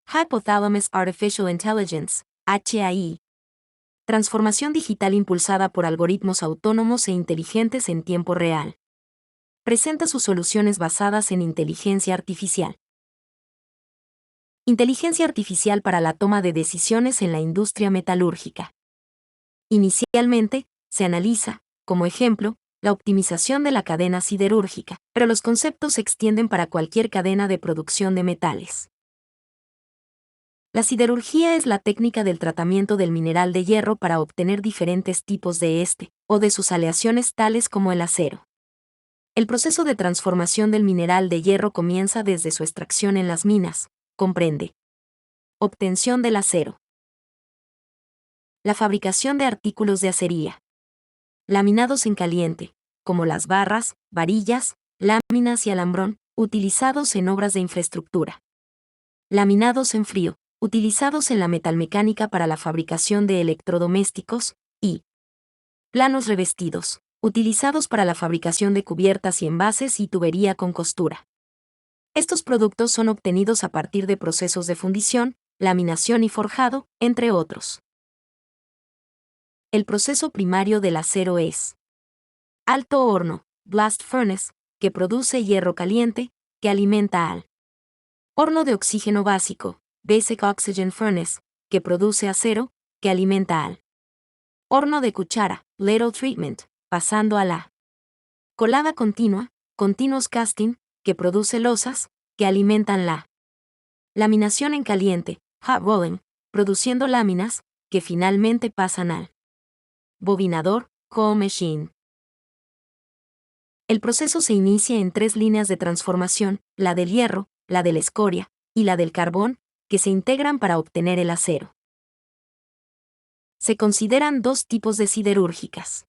Hypothalamus Artificial Intelligence, HAI. Transformación digital impulsada por algoritmos autónomos e inteligentes en tiempo real. Presenta sus soluciones basadas en inteligencia artificial. Inteligencia artificial para la toma de decisiones en la industria metalúrgica. Inicialmente, se analiza, como ejemplo, la optimización de la cadena siderúrgica, pero los conceptos se extienden para cualquier cadena de producción de metales. La siderurgia es la técnica del tratamiento del mineral de hierro para obtener diferentes tipos de este, o de sus aleaciones tales como el acero. El proceso de transformación del mineral de hierro comienza desde su extracción en las minas, comprende obtención del acero, la fabricación de artículos de acería, laminados en caliente, como las barras, varillas, láminas y alambrón, utilizados en obras de infraestructura, laminados en frío, utilizados en la metalmecánica para la fabricación de electrodomésticos, y planos revestidos, utilizados para la fabricación de cubiertas y envases y tubería con costura. Estos productos son obtenidos a partir de procesos de fundición, laminación y forjado, entre otros. El proceso primario del acero es alto horno, blast furnace, que produce hierro caliente, que alimenta al horno de oxígeno básico, basic oxygen furnace, que produce acero, que alimenta al horno de cuchara, ladle treatment, pasando a la colada continua, continuous casting, que produce losas, que alimentan la laminación en caliente, hot rolling, produciendo láminas, que finalmente pasan al bobinador, cold machine. El proceso se inicia en 3 líneas de transformación, la del hierro, la de la escoria, y la del carbón, que se integran para obtener el acero. Se consideran 2 tipos de siderúrgicas.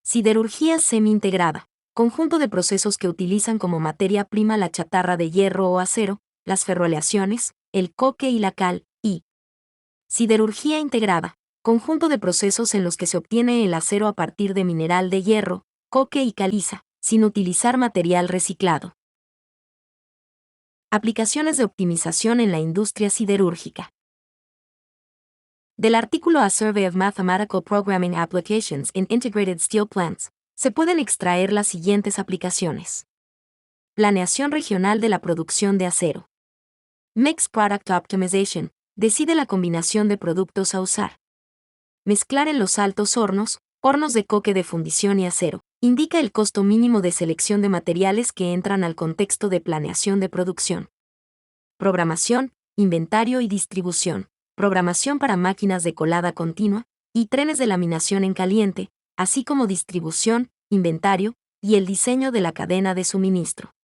Siderurgia semi-integrada, conjunto de procesos que utilizan como materia prima la chatarra de hierro o acero, las ferroaleaciones, el coque y la cal, y siderurgia integrada, conjunto de procesos en los que se obtiene el acero a partir de mineral de hierro, coque y caliza, sin utilizar material reciclado. Aplicaciones de optimización en la industria siderúrgica. Del artículo A Survey of Mathematical Programming Applications in Integrated Steel Plants, se pueden extraer las siguientes aplicaciones. Planeación regional de la producción de acero. Mixed Product Optimization, decide la combinación de productos a usar. Mezclar en los altos hornos, hornos de coque de fundición y acero, indica el costo mínimo de selección de materiales que entran al contexto de planeación de producción. Programación, inventario y distribución. Programación para máquinas de colada continua y trenes de laminación en caliente, así como distribución, inventario y el diseño de la cadena de suministro.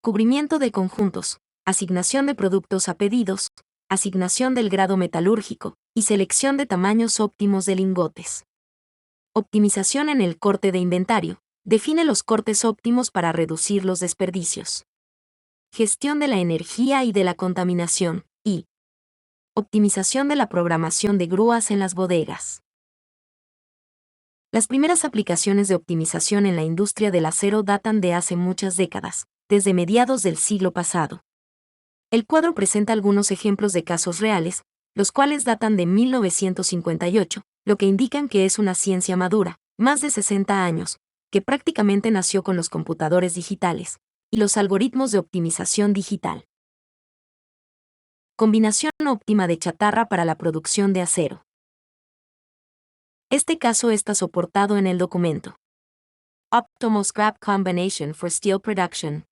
Cubrimiento de conjuntos, asignación de productos a pedidos, asignación del grado metalúrgico y selección de tamaños óptimos de lingotes. Optimización en el corte de inventario, define los cortes óptimos para reducir los desperdicios. Gestión de la energía y de la contaminación, y optimización de la programación de grúas en las bodegas. Las primeras aplicaciones de optimización en la industria del acero datan de hace muchas décadas, desde mediados del siglo pasado. El cuadro presenta algunos ejemplos de casos reales, los cuales datan de 1958, lo que indican que es una ciencia madura, más de 60 años, que prácticamente nació con los computadores digitales y los algoritmos de optimización digital. Combinación óptima de chatarra para la producción de acero. Este caso está soportado en el documento. Optimal Scrap Combination for Steel Production.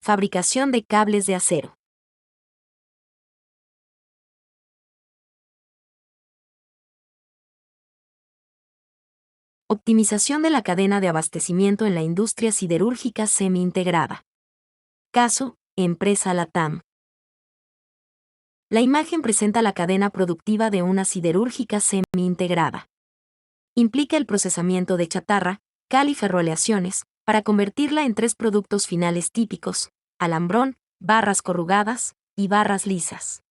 Fabricación de cables de acero. Optimización de la cadena de abastecimiento en la industria siderúrgica semi-integrada. Caso, empresa Latam. La imagen presenta la cadena productiva de una siderúrgica semi-integrada. Implica el procesamiento de chatarra, cal y ferroaleaciones, para convertirla en 3 productos finales típicos: alambrón, barras corrugadas y barras lisas.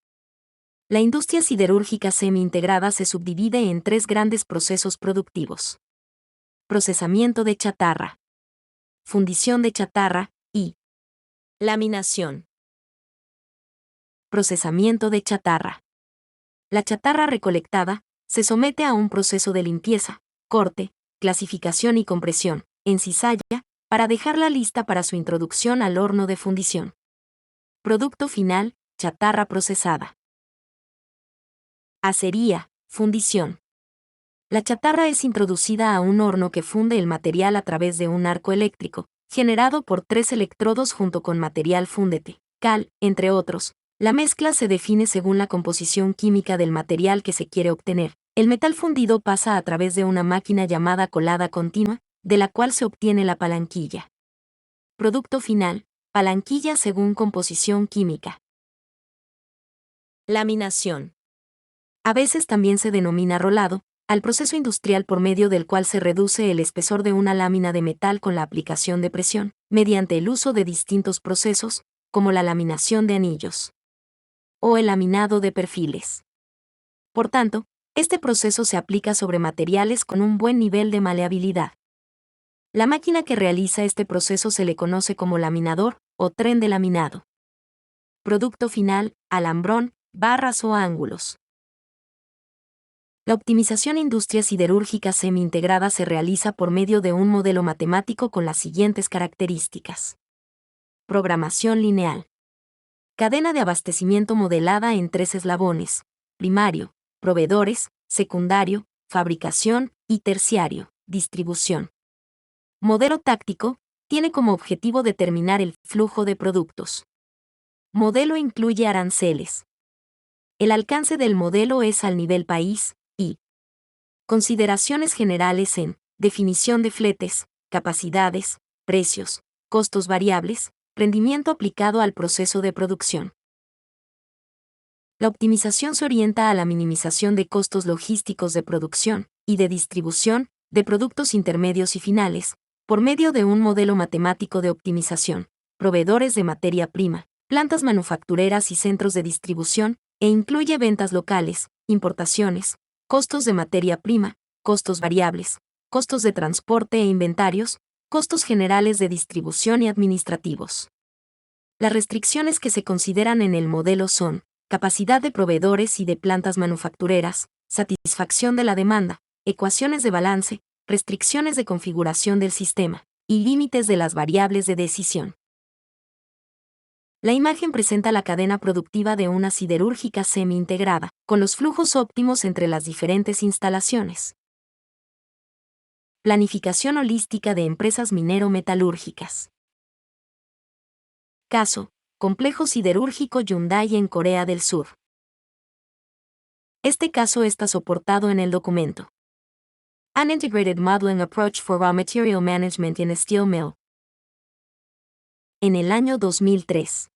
La industria siderúrgica semi-integrada se subdivide en 3 grandes procesos productivos: procesamiento de chatarra, fundición de chatarra y laminación. Procesamiento de chatarra. La chatarra recolectada se somete a un proceso de limpieza, corte, clasificación y compresión, en cizalla, para dejarla lista para su introducción al horno de fundición. Producto final, chatarra procesada. Acería, fundición. La chatarra es introducida a un horno que funde el material a través de un arco eléctrico, generado por 3 electrodos junto con material fúndete, cal, entre otros. La mezcla se define según la composición química del material que se quiere obtener. El metal fundido pasa a través de una máquina llamada colada continua, de la cual se obtiene la palanquilla. Producto final, palanquilla según composición química. Laminación. A veces también se denomina rolado, al proceso industrial por medio del cual se reduce el espesor de una lámina de metal con la aplicación de presión, mediante el uso de distintos procesos, como la laminación de anillos o el laminado de perfiles. Por tanto, este proceso se aplica sobre materiales con un buen nivel de maleabilidad. La máquina que realiza este proceso se le conoce como laminador o tren de laminado. Producto final, alambrón, barras o ángulos. La optimización industria siderúrgica semi-integrada se realiza por medio de un modelo matemático con las siguientes características. Programación lineal. Cadena de abastecimiento modelada en 3 eslabones: primario, proveedores, secundario, fabricación, y terciario, distribución. Modelo táctico, tiene como objetivo determinar el flujo de productos. Modelo incluye aranceles. El alcance del modelo es al nivel país, y consideraciones generales en definición de fletes, capacidades, precios, costos variables, rendimiento aplicado al proceso de producción. La optimización se orienta a la minimización de costos logísticos de producción y de distribución de productos intermedios y finales, por medio de un modelo matemático de optimización, proveedores de materia prima, plantas manufactureras y centros de distribución, e incluye ventas locales, importaciones, costos de materia prima, costos variables, costos de transporte e inventarios, costos generales de distribución y administrativos. Las restricciones que se consideran en el modelo son capacidad de proveedores y de plantas manufactureras, satisfacción de la demanda, ecuaciones de balance, restricciones de configuración del sistema, y límites de las variables de decisión. La imagen presenta la cadena productiva de una siderúrgica semi-integrada, con los flujos óptimos entre las diferentes instalaciones. Planificación holística de empresas minero-metalúrgicas. Caso: Complejo siderúrgico Hyundai en Corea del Sur. Este caso está soportado en el documento An Integrated Modeling Approach for Raw Material Management in a Steel Mill. En el año 2003,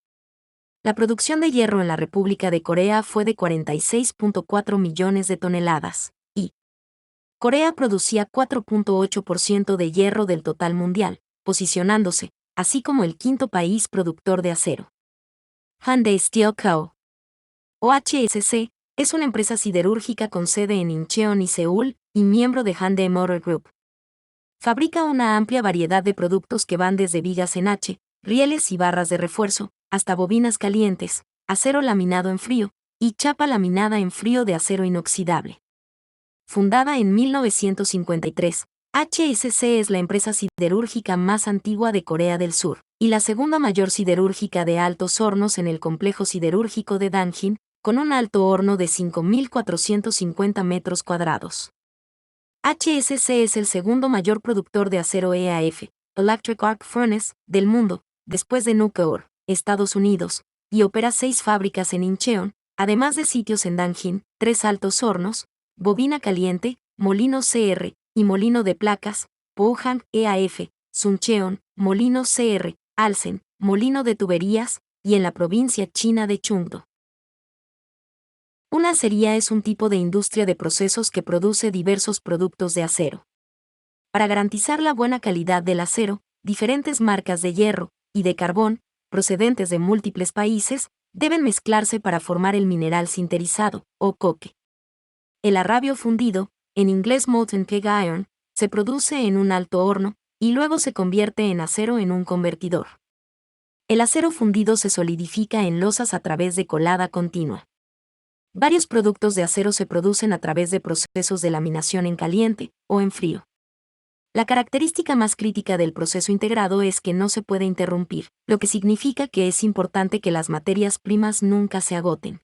la producción de hierro en la República de Corea fue de 46.4 millones de toneladas, y Corea producía 4.8% de hierro del total mundial, posicionándose, así como el quinto país productor de acero. Hyundai Steel Co. o HSC, es una empresa siderúrgica con sede en Incheon y Seúl, y miembro de Hyundai Motor Group. Fabrica una amplia variedad de productos que van desde vigas en H, rieles y barras de refuerzo, hasta bobinas calientes, acero laminado en frío, y chapa laminada en frío de acero inoxidable. Fundada en 1953, HSC es la empresa siderúrgica más antigua de Corea del Sur, y la segunda mayor siderúrgica de altos hornos en el complejo siderúrgico de Danjin, con un alto horno de 5.450 metros cuadrados. HSC es el segundo mayor productor de acero EAF, Electric Arc Furnace, del mundo, después de Nucor, Estados Unidos, y opera 6 fábricas en Incheon, además de sitios en Danjin, 3 altos hornos, bobina caliente, molino CR, y molino de placas, Pohang EAF, Suncheon, molino CR, Alsen, molino de tuberías, y en la provincia china de Chungdo. Una acería es un tipo de industria de procesos que produce diversos productos de acero. Para garantizar la buena calidad del acero, diferentes marcas de hierro y de carbón, procedentes de múltiples países, deben mezclarse para formar el mineral sinterizado, o coque. El arrabio fundido, en inglés molten pig iron, se produce en un alto horno, y luego se convierte en acero en un convertidor. El acero fundido se solidifica en losas a través de colada continua. Varios productos de acero se producen a través de procesos de laminación en caliente o en frío. La característica más crítica del proceso integrado es que no se puede interrumpir, lo que significa que es importante que las materias primas nunca se agoten.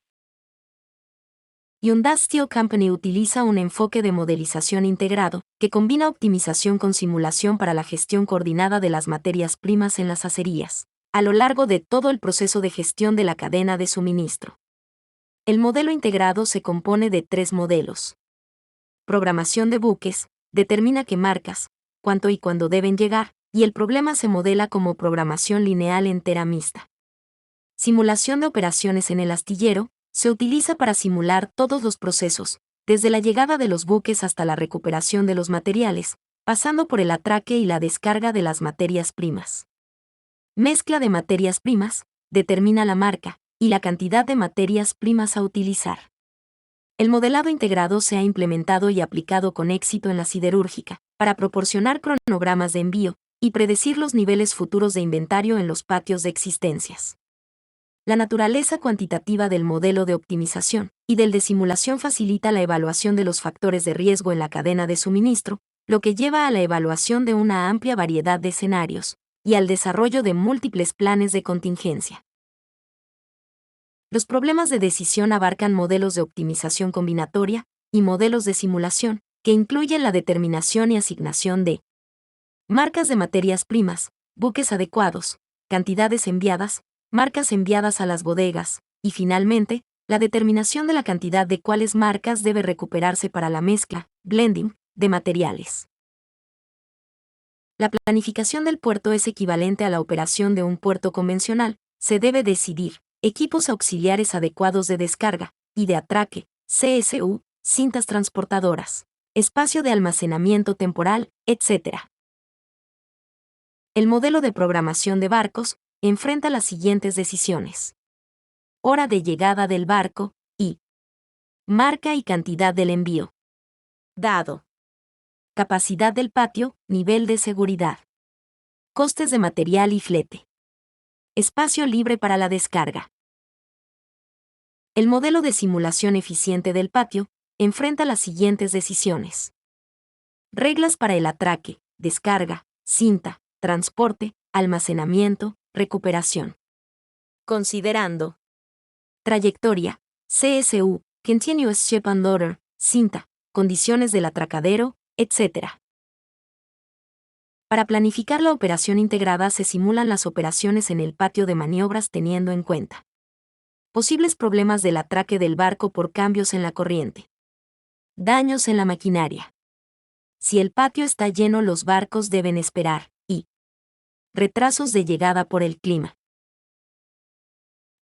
Hyundai Steel Company utiliza un enfoque de modelización integrado, que combina optimización con simulación para la gestión coordinada de las materias primas en las acerías, a lo largo de todo el proceso de gestión de la cadena de suministro. El modelo integrado se compone de 3 modelos. Programación de buques, determina qué marcas, cuánto y cuándo deben llegar, y el problema se modela como programación lineal entera mixta. Simulación de operaciones en el astillero, se utiliza para simular todos los procesos, desde la llegada de los buques hasta la recuperación de los materiales, pasando por el atraque y la descarga de las materias primas. Mezcla de materias primas, determina la marca y la cantidad de materias primas a utilizar. El modelado integrado se ha implementado y aplicado con éxito en la siderúrgica, para proporcionar cronogramas de envío y predecir los niveles futuros de inventario en los patios de existencias. La naturaleza cuantitativa del modelo de optimización y del de simulación facilita la evaluación de los factores de riesgo en la cadena de suministro, lo que lleva a la evaluación de una amplia variedad de escenarios y al desarrollo de múltiples planes de contingencia. Los problemas de decisión abarcan modelos de optimización combinatoria y modelos de simulación, que incluyen la determinación y asignación de marcas de materias primas, buques adecuados, cantidades enviadas, marcas enviadas a las bodegas, y finalmente, la determinación de la cantidad de cuáles marcas debe recuperarse para la mezcla, blending, de materiales. La planificación del puerto es equivalente a la operación de un puerto convencional. Se debe decidir equipos auxiliares adecuados de descarga y de atraque, CSU, cintas transportadoras, espacio de almacenamiento temporal, etc. El modelo de programación de barcos enfrenta las siguientes decisiones: hora de llegada del barco y marca y cantidad del envío. Dado. Capacidad del patio, nivel de seguridad. Costes de material y flete. Espacio libre para la descarga. El modelo de simulación eficiente del patio enfrenta las siguientes decisiones: reglas para el atraque, descarga, cinta, transporte, almacenamiento, recuperación. Considerando trayectoria, CSU, Continuous Ship and Order, cinta, condiciones del atracadero, etc. Para planificar la operación integrada se simulan las operaciones en el patio de maniobras teniendo en cuenta posibles problemas del atraque del barco por cambios en la corriente, daños en la maquinaria. Si el patio está lleno, los barcos deben esperar, y retrasos de llegada por el clima.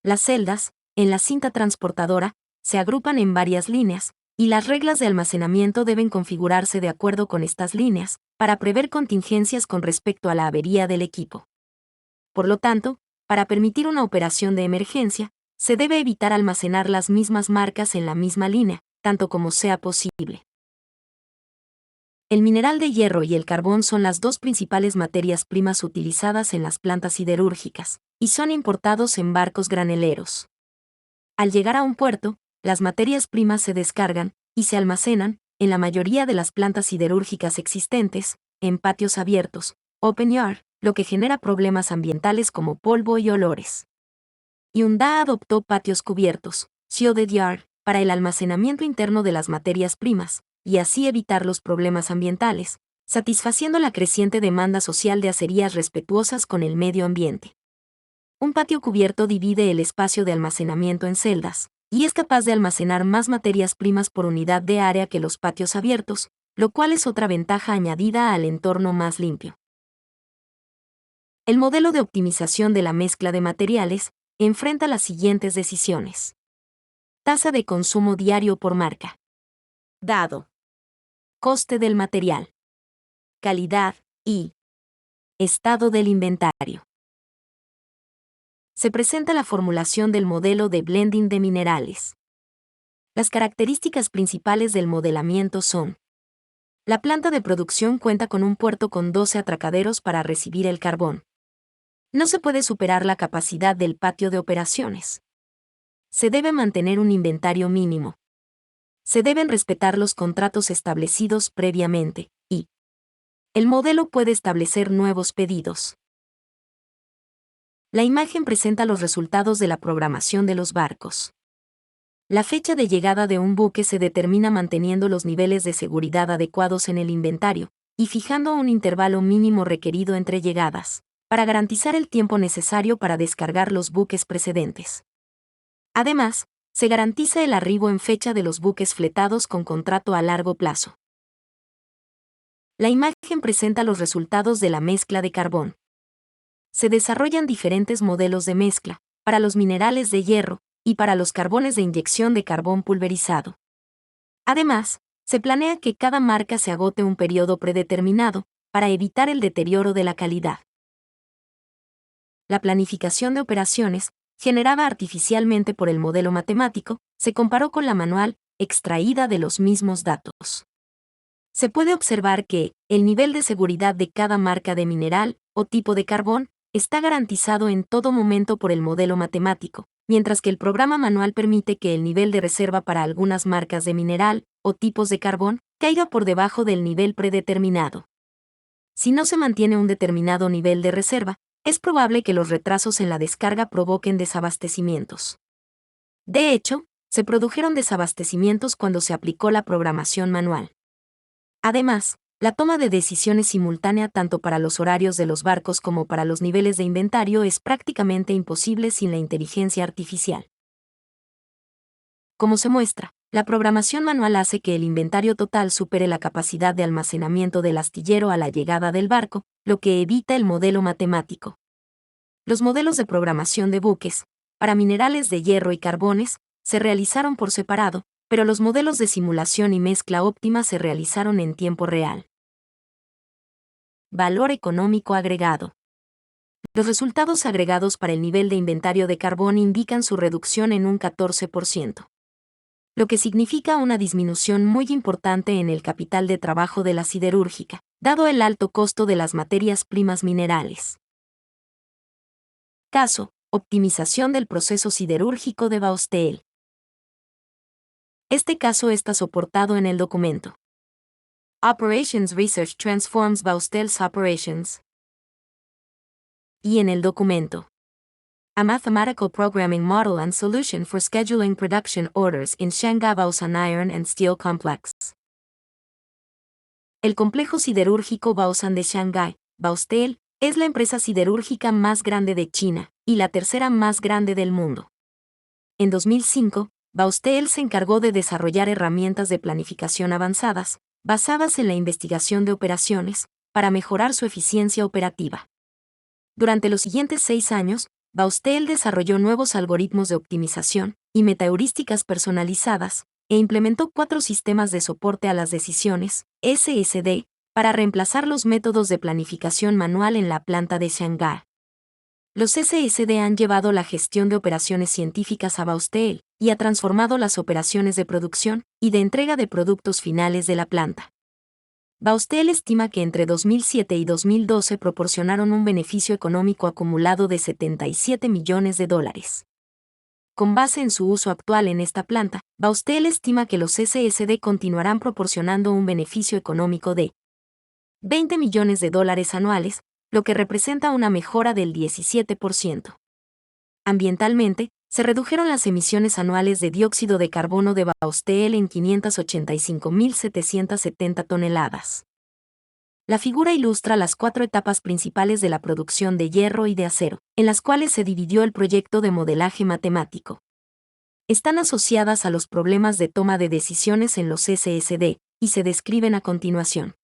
Las celdas, en la cinta transportadora, se agrupan en varias líneas, y las reglas de almacenamiento deben configurarse de acuerdo con estas líneas, para prever contingencias con respecto a la avería del equipo. Por lo tanto, para permitir una operación de emergencia, se debe evitar almacenar las mismas marcas en la misma línea, tanto como sea posible. El mineral de hierro y el carbón son las 2 principales materias primas utilizadas en las plantas siderúrgicas, y son importados en barcos graneleros. Al llegar a un puerto, las materias primas se descargan y se almacenan, en la mayoría de las plantas siderúrgicas existentes, en patios abiertos, open yard, lo que genera problemas ambientales como polvo y olores. Hyundai adoptó patios cubiertos, shielded yard, para el almacenamiento interno de las materias primas, y así evitar los problemas ambientales, satisfaciendo la creciente demanda social de acerías respetuosas con el medio ambiente. Un patio cubierto divide el espacio de almacenamiento en celdas, y es capaz de almacenar más materias primas por unidad de área que los patios abiertos, lo cual es otra ventaja añadida al entorno más limpio. El modelo de optimización de la mezcla de materiales enfrenta las siguientes decisiones: tasa de consumo diario por marca. Dado. Coste del material. Calidad y estado del inventario. Se presenta la formulación del modelo de blending de minerales. Las características principales del modelamiento son: la planta de producción cuenta con un puerto con 12 atracaderos para recibir el carbón. No se puede superar la capacidad del patio de operaciones. Se debe mantener un inventario mínimo. Se deben respetar los contratos establecidos previamente, y el modelo puede establecer nuevos pedidos. La imagen presenta los resultados de la programación de los barcos. La fecha de llegada de un buque se determina manteniendo los niveles de seguridad adecuados en el inventario y fijando un intervalo mínimo requerido entre llegadas, para garantizar el tiempo necesario para descargar los buques precedentes. Además, se garantiza el arribo en fecha de los buques fletados con contrato a largo plazo. La imagen presenta los resultados de la mezcla de carbón. Se desarrollan diferentes modelos de mezcla, para los minerales de hierro, y para los carbones de inyección de carbón pulverizado. Además, se planea que cada marca se agote un periodo predeterminado, para evitar el deterioro de la calidad. La planificación de operaciones, generada artificialmente por el modelo matemático, se comparó con la manual, extraída de los mismos datos. Se puede observar que el nivel de seguridad de cada marca de mineral o tipo de carbón está garantizado en todo momento por el modelo matemático, mientras que el programa manual permite que el nivel de reserva para algunas marcas de mineral o tipos de carbón caiga por debajo del nivel predeterminado. Si no se mantiene un determinado nivel de reserva, es probable que los retrasos en la descarga provoquen desabastecimientos. De hecho, se produjeron desabastecimientos cuando se aplicó la programación manual. Además, la toma de decisiones simultánea tanto para los horarios de los barcos como para los niveles de inventario es prácticamente imposible sin la inteligencia artificial. Como se muestra, la programación manual hace que el inventario total supere la capacidad de almacenamiento del astillero a la llegada del barco, lo que evita el modelo matemático. Los modelos de programación de buques, para minerales de hierro y carbones, se realizaron por separado, pero los modelos de simulación y mezcla óptima se realizaron en tiempo real. Valor económico agregado. Los resultados agregados para el nivel de inventario de carbón indican su reducción en un 14%, lo que significa una disminución muy importante en el capital de trabajo de la siderúrgica, dado el alto costo de las materias primas minerales. Caso: optimización del proceso siderúrgico de Baustel. Este caso está soportado en el documento. Operations Research Transforms Baustel's Operations. Y en el documento. A Mathematical Programming Model and Solution for Scheduling Production Orders in Shanghai Baosan Iron and Steel Complex. El complejo siderúrgico Baosan de Shanghái, Baustel, es la empresa siderúrgica más grande de China, y la tercera más grande del mundo. En 2005, Baustel se encargó de desarrollar herramientas de planificación avanzadas, basadas en la investigación de operaciones, para mejorar su eficiencia operativa. Durante los siguientes 6 años, Baustel desarrolló nuevos algoritmos de optimización y metaheurísticas personalizadas, e implementó 4 sistemas de soporte a las decisiones, SSD, para reemplazar los métodos de planificación manual en la planta de Shanghái. Los SSD han llevado la gestión de operaciones científicas a Baustel, y ha transformado las operaciones de producción y de entrega de productos finales de la planta. Baustel estima que entre 2007 y 2012 proporcionaron un beneficio económico acumulado de $77 millones. Con base en su uso actual en esta planta, Baustel estima que los SSD continuarán proporcionando un beneficio económico de $20 millones anuales, lo que representa una mejora del 17%. Ambientalmente, se redujeron las emisiones anuales de dióxido de carbono de Baustel en 585.770 toneladas. La figura ilustra las 4 etapas principales de la producción de hierro y de acero, en las cuales se dividió el proyecto de modelaje matemático. Están asociadas a los problemas de toma de decisiones en los SSD, y se describen a continuación.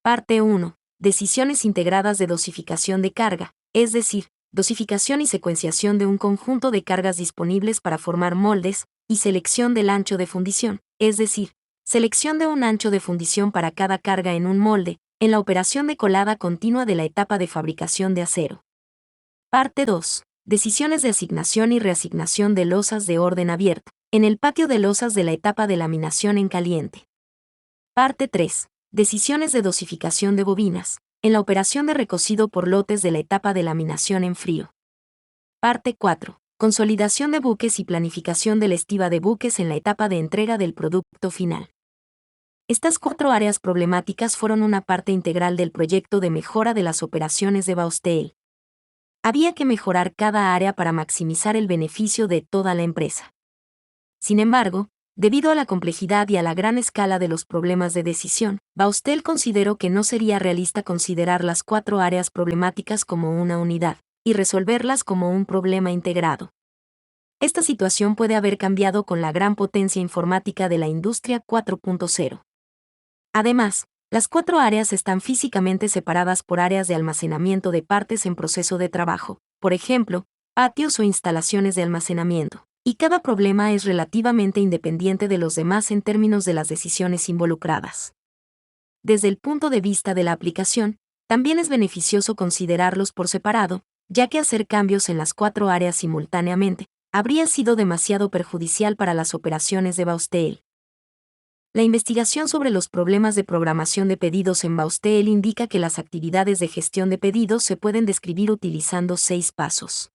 Parte 1. Decisiones integradas de dosificación de carga, es decir, dosificación y secuenciación de un conjunto de cargas disponibles para formar moldes, y selección del ancho de fundición, es decir, selección de un ancho de fundición para cada carga en un molde, en la operación de colada continua de la etapa de fabricación de acero. Parte 2. Decisiones de asignación y reasignación de losas de orden abierta, en el patio de losas de la etapa de laminación en caliente. Parte 3. Decisiones de dosificación de bobinas, En la operación de recocido por lotes de la etapa de laminación en frío. Parte 4. Consolidación de buques y planificación de la estiba de buques en la etapa de entrega del producto final. Estas 4 áreas problemáticas fueron una parte integral del proyecto de mejora de las operaciones de Bausteel. Había que mejorar cada área para maximizar el beneficio de toda la empresa. Sin embargo, debido a la complejidad y a la gran escala de los problemas de decisión, Bausteel consideró que no sería realista considerar las 4 áreas problemáticas como una unidad y resolverlas como un problema integrado. Esta situación puede haber cambiado con la gran potencia informática de la industria 4.0. Además, las 4 áreas están físicamente separadas por áreas de almacenamiento de partes en proceso de trabajo, por ejemplo, patios o instalaciones de almacenamiento, y cada problema es relativamente independiente de los demás en términos de las decisiones involucradas. Desde el punto de vista de la aplicación, también es beneficioso considerarlos por separado, ya que hacer cambios en las 4 áreas simultáneamente habría sido demasiado perjudicial para las operaciones de Bausteel. La investigación sobre los problemas de programación de pedidos en Bausteel indica que las actividades de gestión de pedidos se pueden describir utilizando 6 pasos.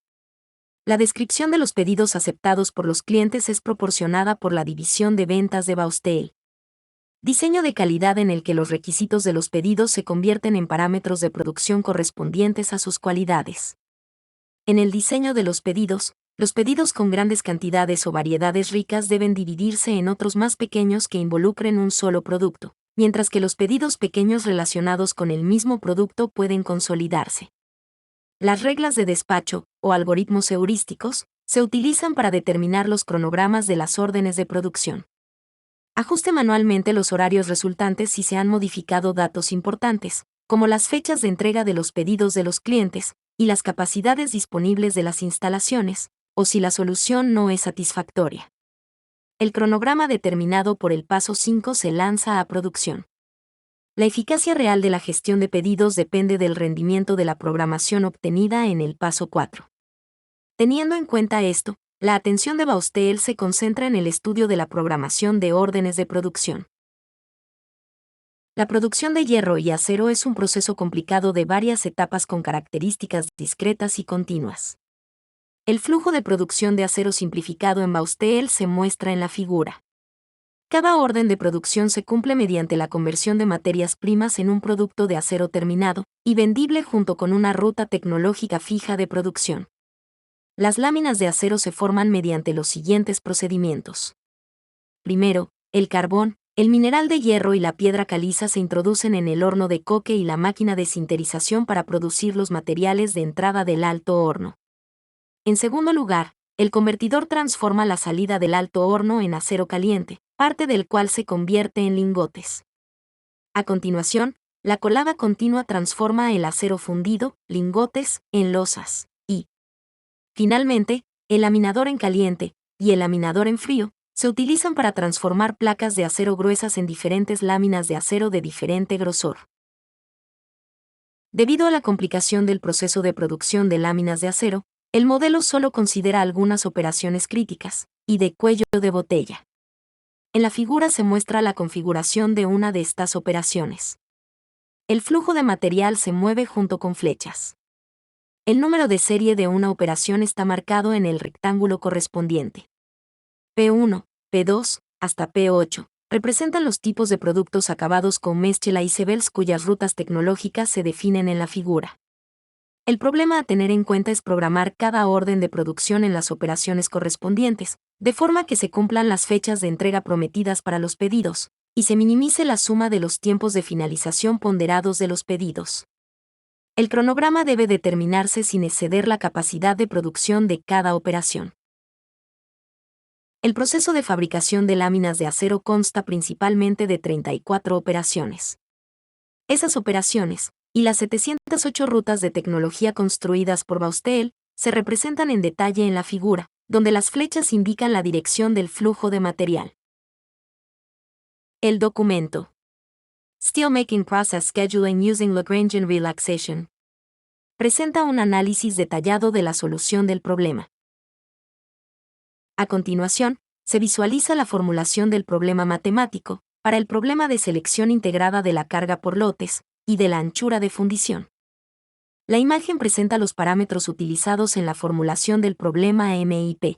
La descripción de los pedidos aceptados por los clientes es proporcionada por la división de ventas de Bausteel. Diseño de calidad en el que los requisitos de los pedidos se convierten en parámetros de producción correspondientes a sus cualidades. En el diseño de los pedidos con grandes cantidades o variedades ricas deben dividirse en otros más pequeños que involucren un solo producto, mientras que los pedidos pequeños relacionados con el mismo producto pueden consolidarse. Las reglas de despacho, o algoritmos heurísticos, se utilizan para determinar los cronogramas de las órdenes de producción. Ajuste manualmente los horarios resultantes si se han modificado datos importantes, como las fechas de entrega de los pedidos de los clientes y las capacidades disponibles de las instalaciones, o si la solución no es satisfactoria. El cronograma determinado por el paso 5 se lanza a producción. La eficacia real de la gestión de pedidos depende del rendimiento de la programación obtenida en el paso 4. Teniendo en cuenta esto, la atención de Bausteel se concentra en el estudio de la programación de órdenes de producción. La producción de hierro y acero es un proceso complicado de varias etapas con características discretas y continuas. El flujo de producción de acero simplificado en Bausteel se muestra en la figura. Cada orden de producción se cumple mediante la conversión de materias primas en un producto de acero terminado y vendible junto con una ruta tecnológica fija de producción. Las láminas de acero se forman mediante los siguientes procedimientos. Primero, el carbón, el mineral de hierro y la piedra caliza se introducen en el horno de coque y la máquina de sinterización para producir los materiales de entrada del alto horno. En segundo lugar, el convertidor transforma la salida del alto horno en acero caliente, parte del cual se convierte en lingotes. A continuación, la colada continua transforma el acero fundido, lingotes, en losas, y, finalmente, el laminador en caliente y el laminador en frío se utilizan para transformar placas de acero gruesas en diferentes láminas de acero de diferente grosor. Debido a la complicación del proceso de producción de láminas de acero, el modelo solo considera algunas operaciones críticas, y de cuello de botella. En la figura se muestra la configuración de una de estas operaciones. El flujo de material se mueve junto con flechas. El número de serie de una operación está marcado en el rectángulo correspondiente. P1, P2, hasta P8, representan los tipos de productos acabados con Meschel y Sebels cuyas rutas tecnológicas se definen en la figura. El problema a tener en cuenta es programar cada orden de producción en las operaciones correspondientes, de forma que se cumplan las fechas de entrega prometidas para los pedidos, y se minimice la suma de los tiempos de finalización ponderados de los pedidos. El cronograma debe determinarse sin exceder la capacidad de producción de cada operación. El proceso de fabricación de láminas de acero consta principalmente de 34 operaciones. Esas operaciones, y las 708 rutas de tecnología construidas por Bausteel, se representan en detalle en la figura, donde las flechas indican la dirección del flujo de material. El documento. Steelmaking Process Scheduling Using Lagrangian Relaxation. Presenta un análisis detallado de la solución del problema. A continuación, se visualiza la formulación del problema matemático, para el problema de selección integrada de la carga por lotes, y de la anchura de fundición. La imagen presenta los parámetros utilizados en la formulación del problema MIP.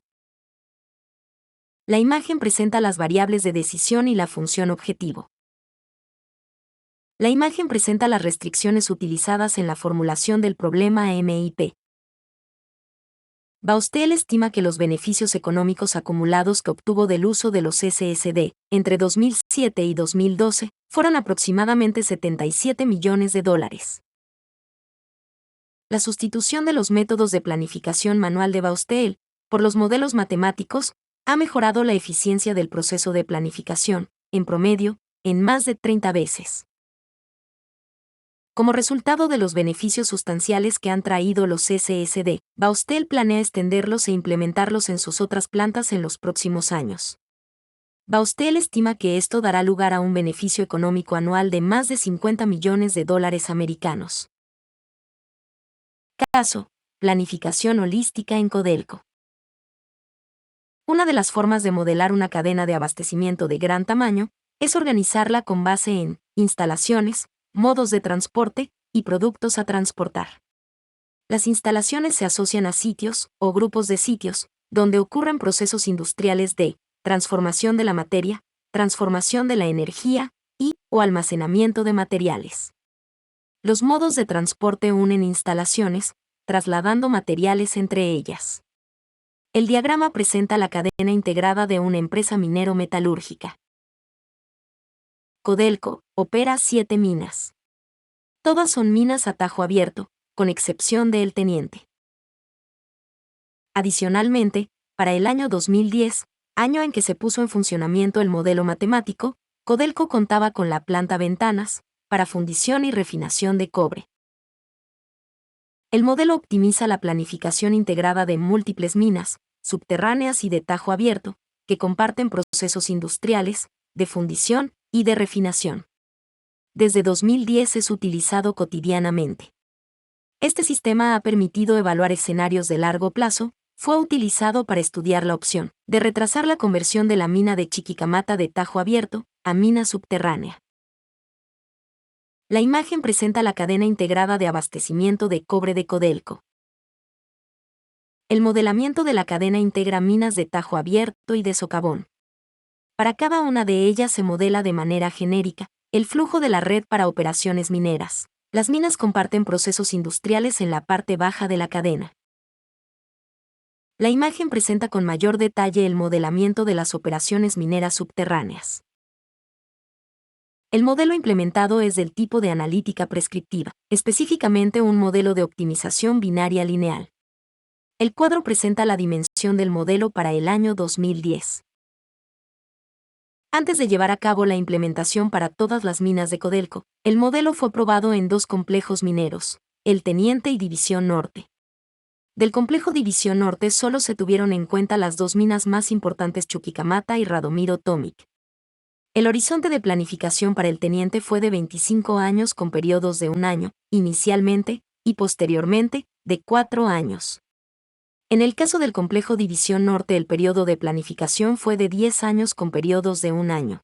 La imagen presenta las variables de decisión y la función objetivo. La imagen presenta las restricciones utilizadas en la formulación del problema MIP. Baustel estima que los beneficios económicos acumulados que obtuvo del uso de los SSD entre 2007 y 2012 fueron aproximadamente $77 millones. La sustitución de los métodos de planificación manual de Baustel por los modelos matemáticos ha mejorado la eficiencia del proceso de planificación, en promedio, en más de 30 veces. Como resultado de los beneficios sustanciales que han traído los SSD, Baustel planea extenderlos e implementarlos en sus otras plantas en los próximos años. Baustel estima que esto dará lugar a un beneficio económico anual de más de $50 millones americanos. Caso: planificación holística en Codelco. Una de las formas de modelar una cadena de abastecimiento de gran tamaño es organizarla con base en instalaciones, modos de transporte y productos a transportar. Las instalaciones se asocian a sitios o grupos de sitios donde ocurren procesos industriales de transformación de la materia, transformación de la energía o almacenamiento de materiales. Los modos de transporte unen instalaciones, trasladando materiales entre ellas. El diagrama presenta la cadena integrada de una empresa minero-metalúrgica. Codelco opera 7 minas. Todas son minas a tajo abierto, con excepción de El Teniente. Adicionalmente, para el año 2010, año en que se puso en funcionamiento el modelo matemático, Codelco contaba con la planta Ventanas, para fundición y refinación de cobre. El modelo optimiza la planificación integrada de múltiples minas, subterráneas y de tajo abierto, que comparten procesos industriales, de fundición y de refinación. Desde 2010 es utilizado cotidianamente. Este sistema ha permitido evaluar escenarios de largo plazo. Fue utilizado para estudiar la opción de retrasar la conversión de la mina de Chiquicamata de tajo abierto a mina subterránea. La imagen presenta la cadena integrada de abastecimiento de cobre de Codelco. El modelamiento de la cadena integra minas de tajo abierto y de socavón. Para cada una de ellas se modela de manera genérica el flujo de la red para operaciones mineras. Las minas comparten procesos industriales en la parte baja de la cadena. La imagen presenta con mayor detalle el modelamiento de las operaciones mineras subterráneas. El modelo implementado es del tipo de analítica prescriptiva, específicamente un modelo de optimización binaria lineal. El cuadro presenta la dimensión del modelo para el año 2010. Antes de llevar a cabo la implementación para todas las minas de Codelco, el modelo fue probado en 2 complejos mineros, El Teniente y División Norte. Del complejo División Norte solo se tuvieron en cuenta las 2 minas más importantes, Chuquicamata y Radomiro Tomic. El horizonte de planificación para El Teniente fue de 25 años con periodos de 1 año, inicialmente, y posteriormente, de 4 años. En el caso del complejo División Norte, el periodo de planificación fue de 10 años con periodos de 1 año.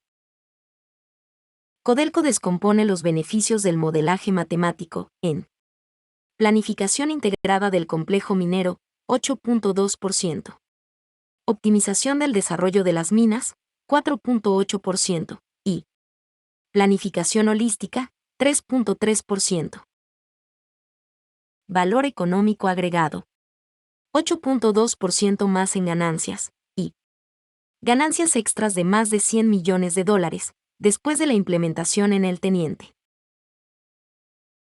Codelco descompone los beneficios del modelaje matemático en planificación integrada del complejo minero, 8.2%. Optimización del desarrollo de las minas, 4.8%. Y planificación holística, 3.3%. Valor económico agregado, 8.2% más en ganancias, y ganancias extras de más de $100 millones después de la implementación en El Teniente.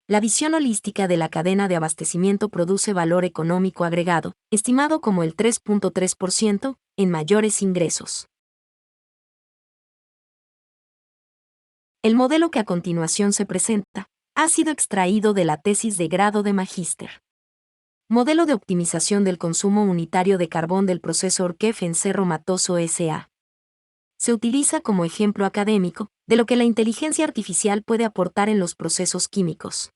La visión holística de la cadena de abastecimiento produce valor económico agregado, estimado como el 3.3%, en mayores ingresos. El modelo que a continuación se presenta ha sido extraído de la tesis de grado de magíster. Modelo de optimización del consumo unitario de carbón del proceso Orkef en Cerro Matoso S.A. Se utiliza como ejemplo académico de lo que la inteligencia artificial puede aportar en los procesos químicos.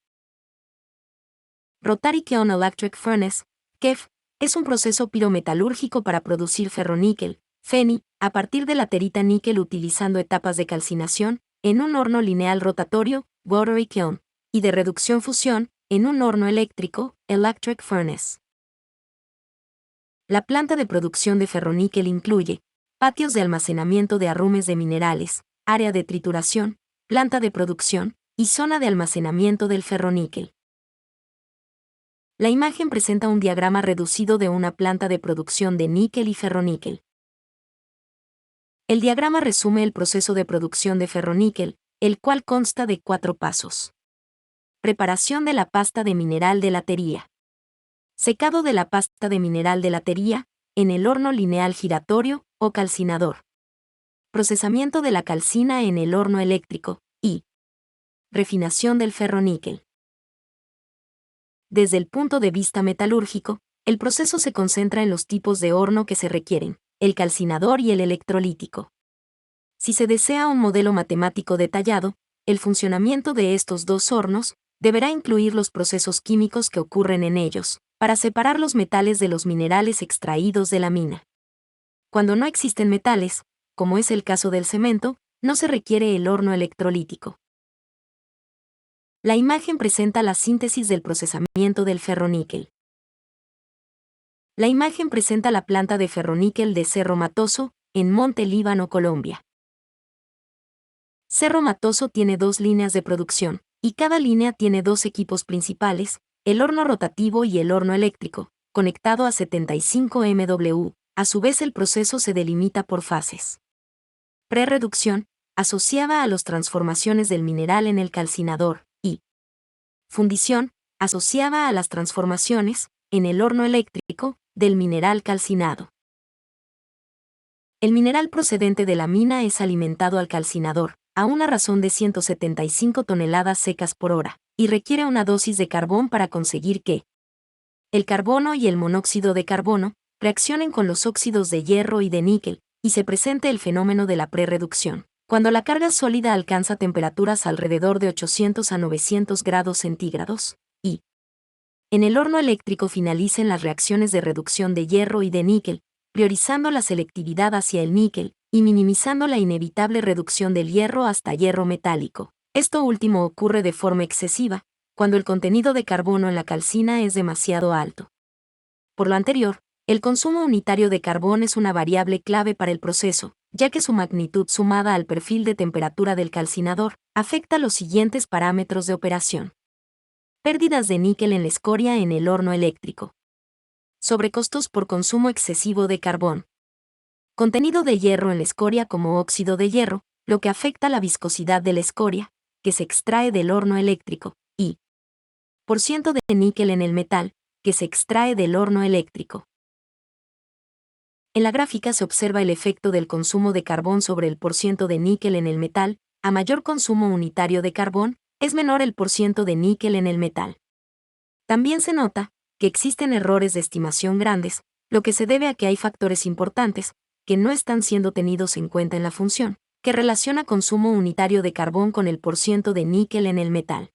Rotary Kiln Electric Furnace, KEF, es un proceso pirometalúrgico para producir ferroníquel, Fe, a partir de laterita níquel utilizando etapas de calcinación, en un horno lineal rotatorio, Rotary Kiln, y de reducción-fusión en un horno eléctrico, electric furnace. La planta de producción de ferroníquel incluye patios de almacenamiento de arrumes de minerales, área de trituración, planta de producción y zona de almacenamiento del ferroníquel. La imagen presenta un diagrama reducido de una planta de producción de níquel y ferroníquel. El diagrama resume el proceso de producción de ferroníquel, el cual consta de 4 pasos. Preparación de la pasta de mineral de latería. Secado de la pasta de mineral de latería, en el horno lineal giratorio o calcinador. Procesamiento de la calcina en el horno eléctrico, y refinación del ferroníquel. Desde el punto de vista metalúrgico, el proceso se concentra en los tipos de horno que se requieren, el calcinador y el electrolítico. Si se desea un modelo matemático detallado, el funcionamiento de estos dos hornos deberá incluir los procesos químicos que ocurren en ellos, para separar los metales de los minerales extraídos de la mina. Cuando no existen metales, como es el caso del cemento, no se requiere el horno electrolítico. La imagen presenta la síntesis del procesamiento del ferroníquel. La imagen presenta la planta de ferroníquel de Cerro Matoso, en Monte Líbano, Colombia. Cerro Matoso tiene 2 líneas de producción, y cada línea tiene 2 equipos principales, el horno rotativo y el horno eléctrico, conectado a 75 MW. A su vez el proceso se delimita por fases. Prereducción, asociada a las transformaciones del mineral en el calcinador, y fundición, asociada a las transformaciones, en el horno eléctrico, del mineral calcinado. El mineral procedente de la mina es alimentado al calcinador, a una razón de 175 toneladas secas por hora, y requiere una dosis de carbón para conseguir que el carbono y el monóxido de carbono reaccionen con los óxidos de hierro y de níquel, y se presente el fenómeno de la prereducción, cuando la carga sólida alcanza temperaturas alrededor de 800 a 900 grados centígrados, y en el horno eléctrico finalicen las reacciones de reducción de hierro y de níquel, priorizando la selectividad hacia el níquel, y minimizando la inevitable reducción del hierro hasta hierro metálico. Esto último ocurre de forma excesiva, cuando el contenido de carbono en la calcina es demasiado alto. Por lo anterior, el consumo unitario de carbón es una variable clave para el proceso, ya que su magnitud sumada al perfil de temperatura del calcinador afecta los siguientes parámetros de operación. Pérdidas de níquel en la escoria en el horno eléctrico. Sobrecostos por consumo excesivo de carbón. Contenido de hierro en la escoria como óxido de hierro, lo que afecta la viscosidad de la escoria, que se extrae del horno eléctrico, y % de níquel en el metal, que se extrae del horno eléctrico. En la gráfica se observa el efecto del consumo de carbón sobre el % de níquel en el metal. A mayor consumo unitario de carbón, es menor el % de níquel en el metal. También se nota que existen errores de estimación grandes, lo que se debe a que hay factores importantes que no están siendo tenidos en cuenta en la función, que relaciona consumo unitario de carbón con el % de níquel en el metal.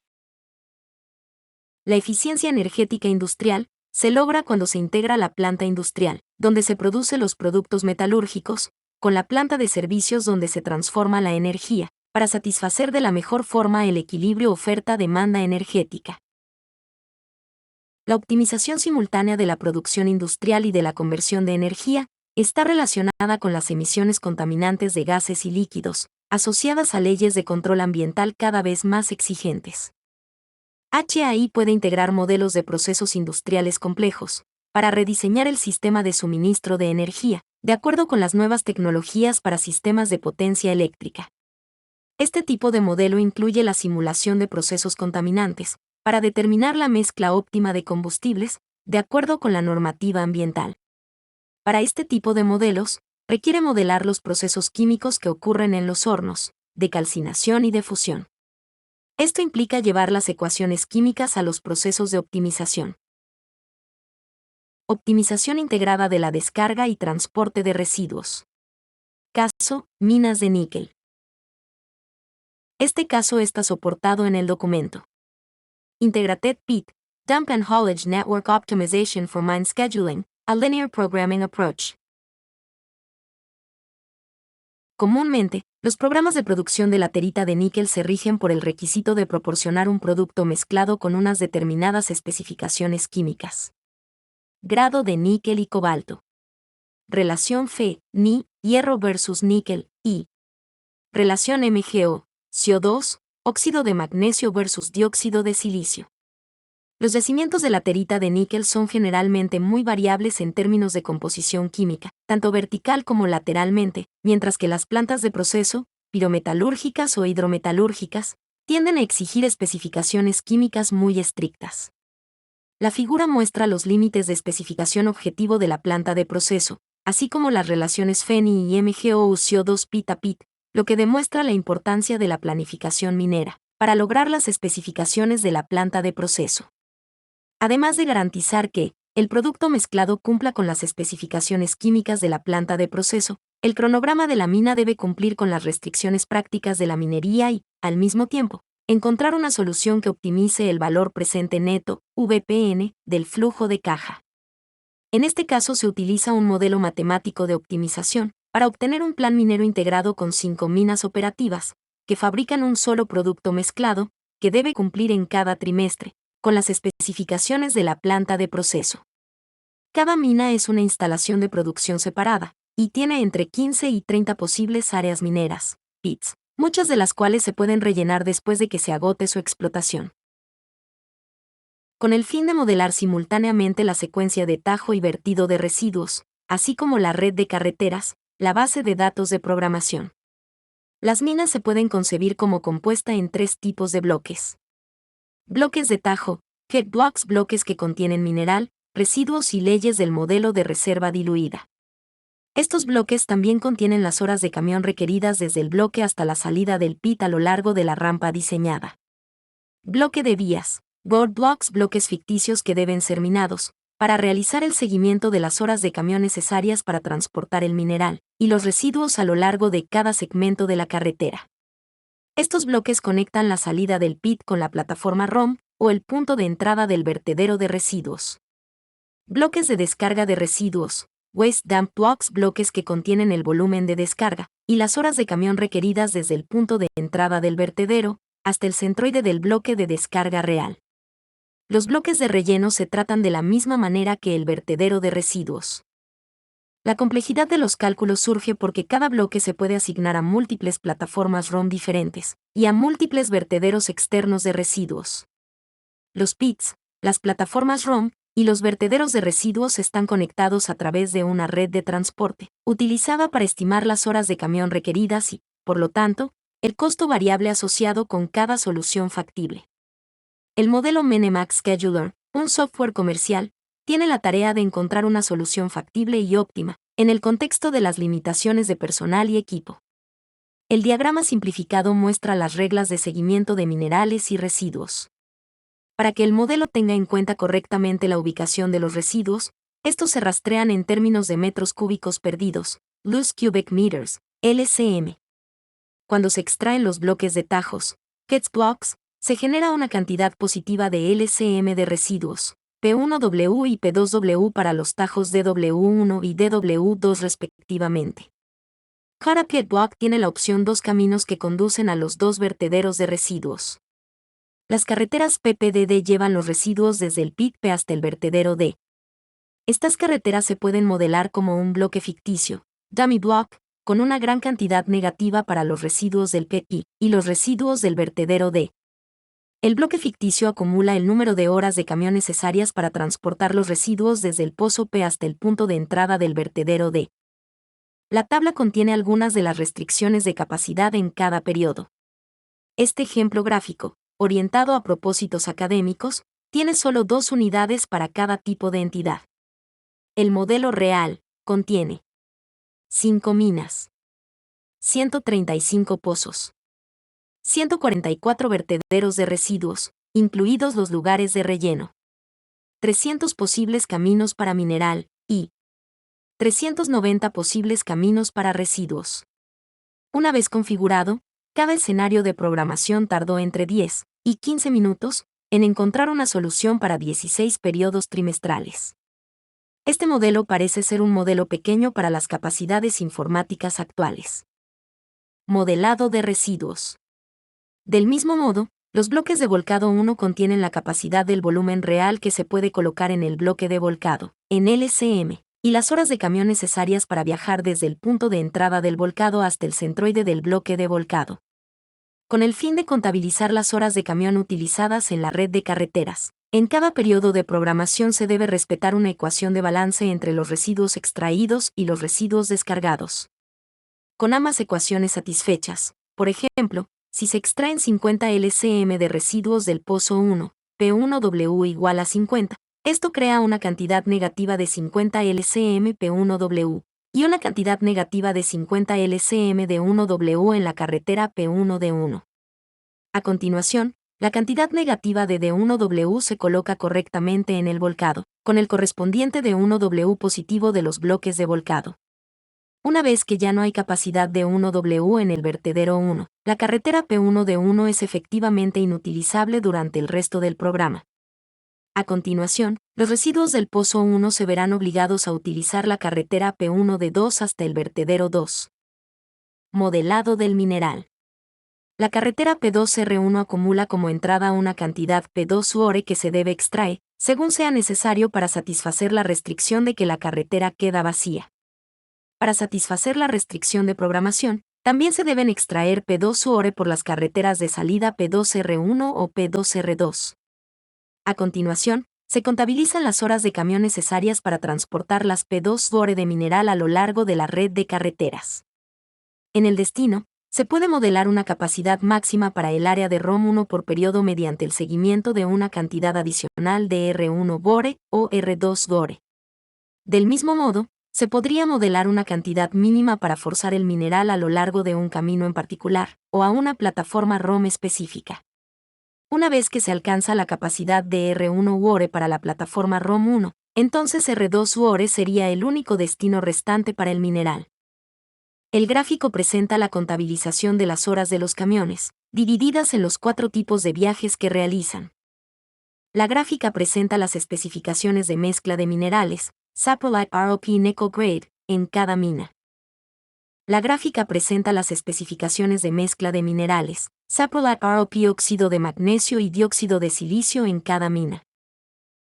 La eficiencia energética industrial se logra cuando se integra la planta industrial, donde se producen los productos metalúrgicos, con la planta de servicios donde se transforma la energía, para satisfacer de la mejor forma el equilibrio oferta-demanda energética. La optimización simultánea de la producción industrial y de la conversión de energía está relacionada con las emisiones contaminantes de gases y líquidos, asociadas a leyes de control ambiental cada vez más exigentes. HAI puede integrar modelos de procesos industriales complejos, para rediseñar el sistema de suministro de energía, de acuerdo con las nuevas tecnologías para sistemas de potencia eléctrica. Este tipo de modelo incluye la simulación de procesos contaminantes, para determinar la mezcla óptima de combustibles, de acuerdo con la normativa ambiental. Para este tipo de modelos, requiere modelar los procesos químicos que ocurren en los hornos, de calcinación y de fusión. Esto implica llevar las ecuaciones químicas a los procesos de optimización. Optimización integrada de la descarga y transporte de residuos. Caso: minas de níquel. Este caso está soportado en el documento. Integrated PIT, Dump and Haulage Network Optimization for Mine Scheduling, a Linear Programming Approach. Comúnmente, Los programas de producción de laterita de níquel se rigen por el requisito de proporcionar un producto mezclado con unas determinadas especificaciones químicas. Grado de níquel y cobalto. Relación Fe-Ni, hierro versus níquel, y relación MgO, CO2, óxido de magnesio versus dióxido de silicio. Los yacimientos de laterita de níquel son generalmente muy variables en términos de composición química, tanto vertical como lateralmente, mientras que las plantas de proceso, pirometalúrgicas o hidrometalúrgicas, tienden a exigir especificaciones químicas muy estrictas. La figura muestra los límites de especificación objetivo de la planta de proceso, así como las relaciones Fe-Ni y MgO-CO2 pit-a-pit, lo que demuestra la importancia de la planificación minera, para lograr las especificaciones de la planta de proceso. Además de garantizar que el producto mezclado cumpla con las especificaciones químicas de la planta de proceso, el cronograma de la mina debe cumplir con las restricciones prácticas de la minería y, al mismo tiempo, encontrar una solución que optimice el valor presente neto, VPN, del flujo de caja. En este caso se utiliza un modelo matemático de optimización para obtener un plan minero integrado con 5 minas operativas, que fabrican un solo producto mezclado, que debe cumplir en cada trimestre, con las especificaciones de la planta de proceso. Cada mina es una instalación de producción separada, y tiene entre 15 y 30 posibles áreas mineras, pits, muchas de las cuales se pueden rellenar después de que se agote su explotación. Con el fin de modelar simultáneamente la secuencia de tajo y vertido de residuos, así como la red de carreteras, la base de datos de programación. Las minas se pueden concebir como compuesta en 3 tipos de bloques. Bloques de tajo, head blocks, bloques que contienen mineral, residuos y leyes del modelo de reserva diluida. Estos bloques también contienen las horas de camión requeridas desde el bloque hasta la salida del pit a lo largo de la rampa diseñada. Bloque de vías, road blocks, bloques ficticios que deben ser minados, para realizar el seguimiento de las horas de camión necesarias para transportar el mineral, y los residuos a lo largo de cada segmento de la carretera. Estos bloques conectan la salida del pit con la plataforma ROM o el punto de entrada del vertedero de residuos. Bloques de descarga de residuos, waste dump blocks, bloques que contienen el volumen de descarga y las horas de camión requeridas desde el punto de entrada del vertedero hasta el centroide del bloque de descarga real. Los bloques de relleno se tratan de la misma manera que el vertedero de residuos. La complejidad de los cálculos surge porque cada bloque se puede asignar a múltiples plataformas ROM diferentes y a múltiples vertederos externos de residuos. Los pits, las plataformas ROM y los vertederos de residuos están conectados a través de una red de transporte, utilizada para estimar las horas de camión requeridas y, por lo tanto, el costo variable asociado con cada solución factible. El modelo Mnemax Scheduler, un software comercial, tiene la tarea de encontrar una solución factible y óptima, en el contexto de las limitaciones de personal y equipo. El diagrama simplificado muestra las reglas de seguimiento de minerales y residuos. Para que el modelo tenga en cuenta correctamente la ubicación de los residuos, estos se rastrean en términos de metros cúbicos perdidos, loose cubic meters, LCM. Cuando se extraen los bloques de tajos, heads blocks, se genera una cantidad positiva de LCM de residuos, P1W y P2W para los tajos DW1 y DW2 respectivamente. Cada pit block tiene la opción 2 caminos que conducen a los 2 vertederos de residuos. Las carreteras PPDD llevan los residuos desde el pit P hasta el vertedero D. Estas carreteras se pueden modelar como un bloque ficticio, dummy block, con una gran cantidad negativa para los residuos del PI y los residuos del vertedero D. El bloque ficticio acumula el número de horas de camión necesarias para transportar los residuos desde el pozo P hasta el punto de entrada del vertedero D. La tabla contiene algunas de las restricciones de capacidad en cada periodo. Este ejemplo gráfico, orientado a propósitos académicos, tiene solo 2 unidades para cada tipo de entidad. El modelo real contiene 5 minas, 135 pozos, 144 vertederos de residuos, incluidos los lugares de relleno, 300 posibles caminos para mineral y 390 posibles caminos para residuos. Una vez configurado, cada escenario de programación tardó entre 10 y 15 minutos en encontrar una solución para 16 periodos trimestrales. Este modelo parece ser un modelo pequeño para las capacidades informáticas actuales. Modelado de residuos. Del mismo modo, los bloques de volcado 1 contienen la capacidad del volumen real que se puede colocar en el bloque de volcado, en LCM, y las horas de camión necesarias para viajar desde el punto de entrada del volcado hasta el centroide del bloque de volcado. Con el fin de contabilizar las horas de camión utilizadas en la red de carreteras, en cada periodo de programación se debe respetar una ecuación de balance entre los residuos extraídos y los residuos descargados. Con ambas ecuaciones satisfechas, por ejemplo, si se extraen 50 LCM de residuos del pozo 1, P1W igual a 50, esto crea una cantidad negativa de 50 LCM P1W, y una cantidad negativa de 50 LCM de 1W en la carretera P1D1. A continuación, la cantidad negativa de D1W se coloca correctamente en el volcado, con el correspondiente de 1W positivo de los bloques de volcado. Una vez que ya no hay capacidad de 1W en el vertedero 1, la carretera P1D1 es efectivamente inutilizable durante el resto del programa. A continuación, los residuos del pozo 1 se verán obligados a utilizar la carretera P1D2 hasta el vertedero 2. Modelado del mineral. La carretera P2R1 acumula como entrada una cantidad P2UORE que se debe extraer, según sea necesario para satisfacer la restricción de que la carretera queda vacía. Para satisfacer la restricción de programación, también se deben extraer P2UORE por las carreteras de salida P2R1 o P2R2. A continuación, se contabilizan las horas de camión necesarias para transportar las P2UORE de mineral a lo largo de la red de carreteras. En el destino, se puede modelar una capacidad máxima para el área de ROM1 por periodo mediante el seguimiento de una cantidad adicional de R1 BORE o R2 BORE. Del mismo modo, se podría modelar una cantidad mínima para forzar el mineral a lo largo de un camino en particular, o a una plataforma ROM específica. Una vez que se alcanza la capacidad de R1 UORE para la plataforma ROM1, entonces R2 UORE sería el único destino restante para el mineral. El gráfico presenta la contabilización de las horas de los camiones, divididas en los 4 tipos de viajes que realizan. La gráfica presenta las especificaciones de mezcla de minerales, saprolite ROP nickel grade, en cada mina. La gráfica presenta las especificaciones de mezcla de minerales, saprolite ROP óxido de magnesio y dióxido de silicio en cada mina.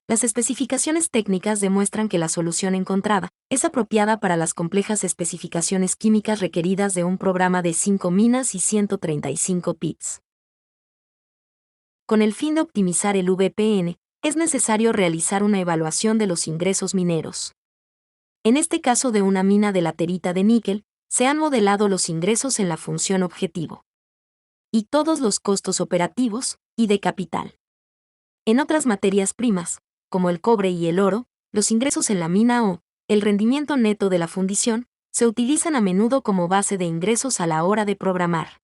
Las especificaciones técnicas demuestran que la solución encontrada es apropiada para las complejas especificaciones químicas requeridas de un programa de 5 minas y 135 pits. Con el fin de optimizar el VPN, es necesario realizar una evaluación de los ingresos mineros. En este caso de una mina de laterita de níquel, se han modelado los ingresos en la función objetivo y todos los costos operativos y de capital. En otras materias primas, como el cobre y el oro, los ingresos en la mina o el rendimiento neto de la fundición se utilizan a menudo como base de ingresos a la hora de programar.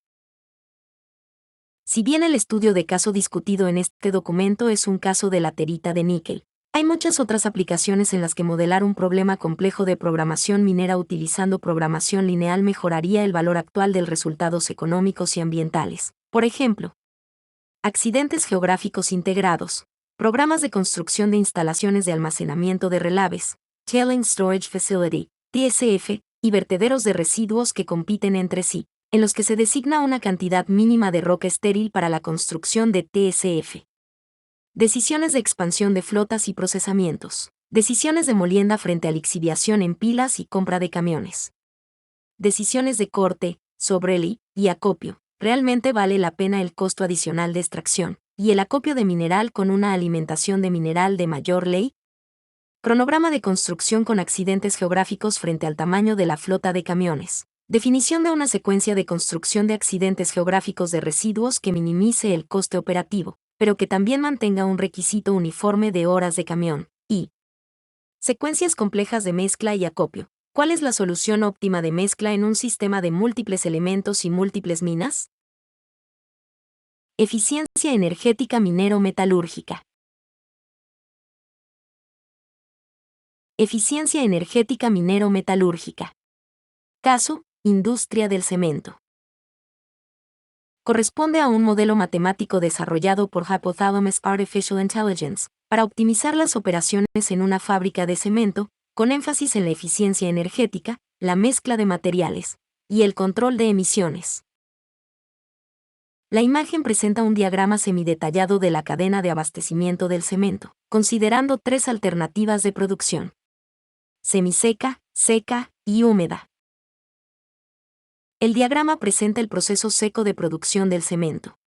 Si bien el estudio de caso discutido en este documento es un caso de laterita de níquel, hay muchas otras aplicaciones en las que modelar un problema complejo de programación minera utilizando programación lineal mejoraría el valor actual de resultados económicos y ambientales. Por ejemplo, accidentes geográficos integrados, programas de construcción de instalaciones de almacenamiento de relaves, Tailing Storage Facility, TSF, y vertederos de residuos que compiten entre sí, en los que se designa una cantidad mínima de roca estéril para la construcción de TSF. Decisiones de expansión de flotas y procesamientos. Decisiones de molienda frente a lixiviación en pilas y compra de camiones. Decisiones de corte, sobreli y acopio. ¿Realmente vale la pena el costo adicional de extracción y el acopio de mineral con una alimentación de mineral de mayor ley? Cronograma de construcción con accidentes geográficos frente al tamaño de la flota de camiones. Definición de una secuencia de construcción de accidentes geográficos de residuos que minimice el coste operativo, pero que también mantenga un requisito uniforme de horas de camión. Y secuencias complejas de mezcla y acopio. ¿Cuál es la solución óptima de mezcla en un sistema de múltiples elementos y múltiples minas? Eficiencia energética minero-metalúrgica. Eficiencia energética minero-metalúrgica. Caso, industria del cemento. Corresponde a un modelo matemático desarrollado por Hypothalamus Artificial Intelligence para optimizar las operaciones en una fábrica de cemento, con énfasis en la eficiencia energética, la mezcla de materiales y el control de emisiones. La imagen presenta un diagrama semidetallado de la cadena de abastecimiento del cemento, considerando tres alternativas de producción: semiseca, seca y húmeda. El diagrama presenta el proceso seco de producción del cemento.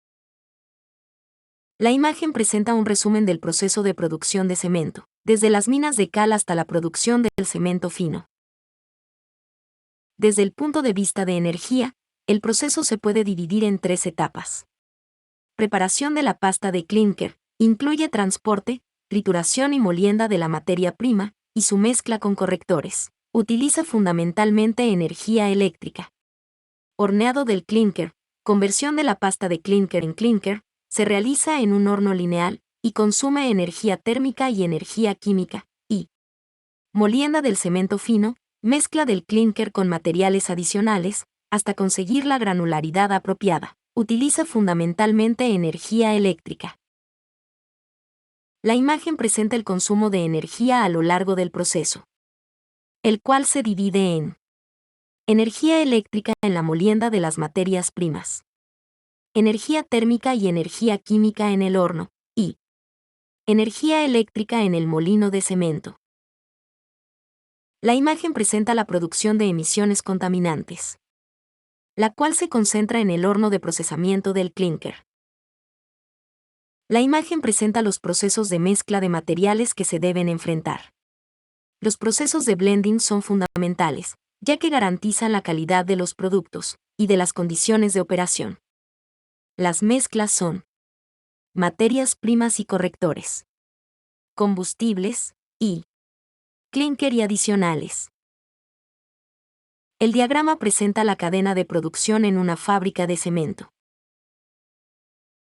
La imagen presenta un resumen del proceso de producción de cemento, desde las minas de cal hasta la producción del cemento fino. Desde el punto de vista de energía, el proceso se puede dividir en tres etapas. Preparación de la pasta de clinker, incluye transporte, trituración y molienda de la materia prima, y su mezcla con correctores. Utiliza fundamentalmente energía eléctrica. Horneado del clinker, conversión de la pasta de clinker en clinker, se realiza en un horno lineal, y consume energía térmica y energía química, y molienda del cemento fino, mezcla del clinker con materiales adicionales, hasta conseguir la granularidad apropiada. Utiliza fundamentalmente energía eléctrica. La imagen presenta el consumo de energía a lo largo del proceso, el cual se divide en energía eléctrica en la molienda de las materias primas, energía térmica y energía química en el horno, y energía eléctrica en el molino de cemento. La imagen presenta la producción de emisiones contaminantes, la cual se concentra en el horno de procesamiento del clinker. La imagen presenta los procesos de mezcla de materiales que se deben enfrentar. Los procesos de blending son fundamentales, ya que garantizan la calidad de los productos y de las condiciones de operación. Las mezclas son materias primas y correctores, combustibles, y clinker y adicionales. El diagrama presenta la cadena de producción en una fábrica de cemento,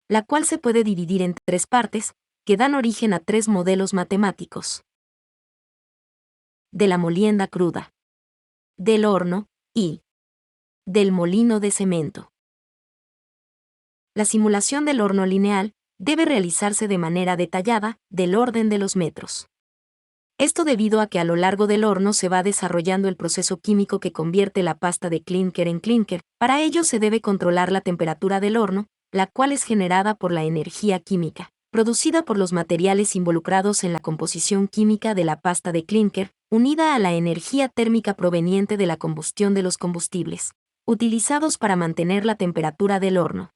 la cual se puede dividir en tres partes, que dan origen a tres modelos matemáticos: de la molienda cruda, del horno, y del molino de cemento. La simulación del horno lineal debe realizarse de manera detallada, del orden de los metros. Esto debido a que a lo largo del horno se va desarrollando el proceso químico que convierte la pasta de clinker en clinker. Para ello se debe controlar la temperatura del horno, la cual es generada por la energía química, producida por los materiales involucrados en la composición química de la pasta de clinker, unida a la energía térmica proveniente de la combustión de los combustibles, utilizados para mantener la temperatura del horno.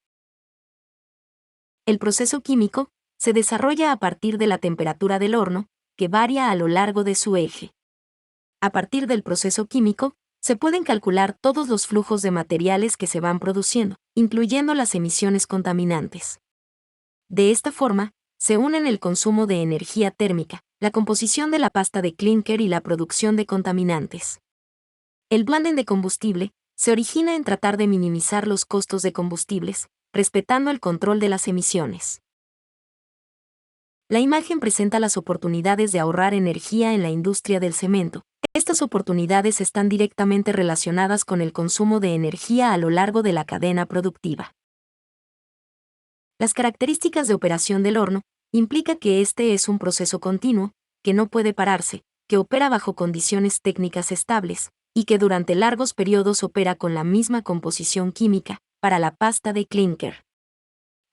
El proceso químico se desarrolla a partir de la temperatura del horno, que varía a lo largo de su eje. A partir del proceso químico, se pueden calcular todos los flujos de materiales que se van produciendo, incluyendo las emisiones contaminantes. De esta forma, se unen el consumo de energía térmica, la composición de la pasta de clinker y la producción de contaminantes. El blending de combustible se origina en tratar de minimizar los costos de combustibles, respetando el control de las emisiones. La imagen presenta las oportunidades de ahorrar energía en la industria del cemento. Estas oportunidades están directamente relacionadas con el consumo de energía a lo largo de la cadena productiva. Las características de operación del horno implica que este es un proceso continuo, que no puede pararse, que opera bajo condiciones técnicas estables, y que durante largos periodos opera con la misma composición química, para la pasta de clinker.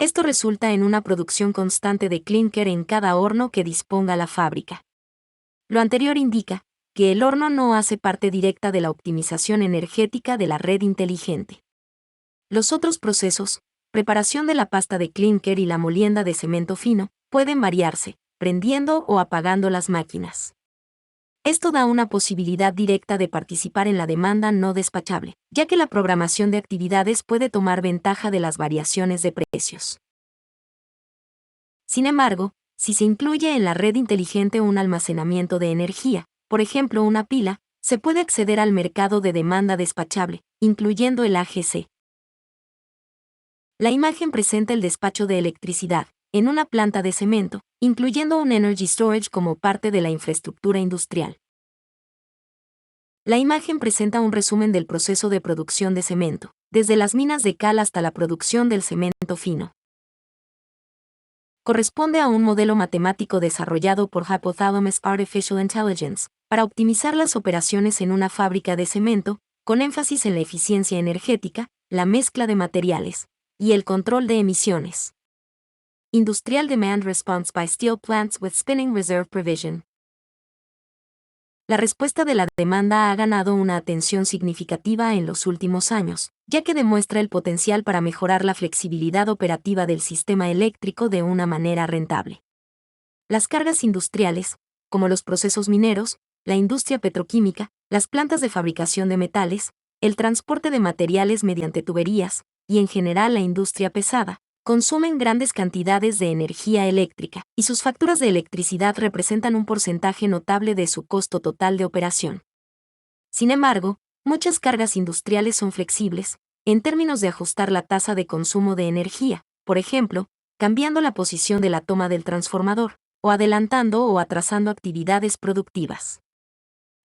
Esto resulta en una producción constante de clinker en cada horno que disponga la fábrica. Lo anterior indica que el horno no hace parte directa de la optimización energética de la red inteligente. Los otros procesos, preparación de la pasta de clinker y la molienda de cemento fino, pueden variarse, prendiendo o apagando las máquinas. Esto da una posibilidad directa de participar en la demanda no despachable, ya que la programación de actividades puede tomar ventaja de las variaciones de precios. Sin embargo, si se incluye en la red inteligente un almacenamiento de energía, por ejemplo una pila, se puede acceder al mercado de demanda despachable, incluyendo el AGC. La imagen presenta el despacho de electricidad en una planta de cemento, incluyendo un energy storage como parte de la infraestructura industrial. La imagen presenta un resumen del proceso de producción de cemento, desde las minas de cal hasta la producción del cemento fino. Corresponde a un modelo matemático desarrollado por Hypothalamus Artificial Intelligence, para optimizar las operaciones en una fábrica de cemento, con énfasis en la eficiencia energética, la mezcla de materiales, y el control de emisiones. Industrial Demand Response by Steel Plants with Spinning Reserve Provision. La respuesta de la demanda ha ganado una atención significativa en los últimos años, ya que demuestra el potencial para mejorar la flexibilidad operativa del sistema eléctrico de una manera rentable. Las cargas industriales, como los procesos mineros, la industria petroquímica, las plantas de fabricación de metales, el transporte de materiales mediante tuberías, y en general la industria pesada, consumen grandes cantidades de energía eléctrica, y sus facturas de electricidad representan un porcentaje notable de su costo total de operación. Sin embargo, muchas cargas industriales son flexibles, en términos de ajustar la tasa de consumo de energía, por ejemplo, cambiando la posición de la toma del transformador, o adelantando o atrasando actividades productivas.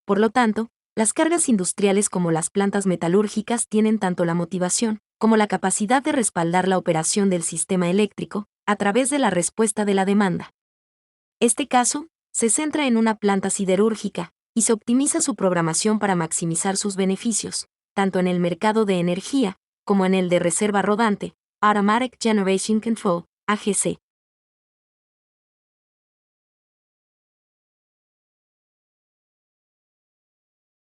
Por lo tanto, las cargas industriales como las plantas metalúrgicas tienen tanto la motivación como la capacidad de respaldar la operación del sistema eléctrico a través de la respuesta de la demanda. Este caso se centra en una planta siderúrgica y se optimiza su programación para maximizar sus beneficios, tanto en el mercado de energía como en el de reserva rodante, Automatic Generation Control, AGC.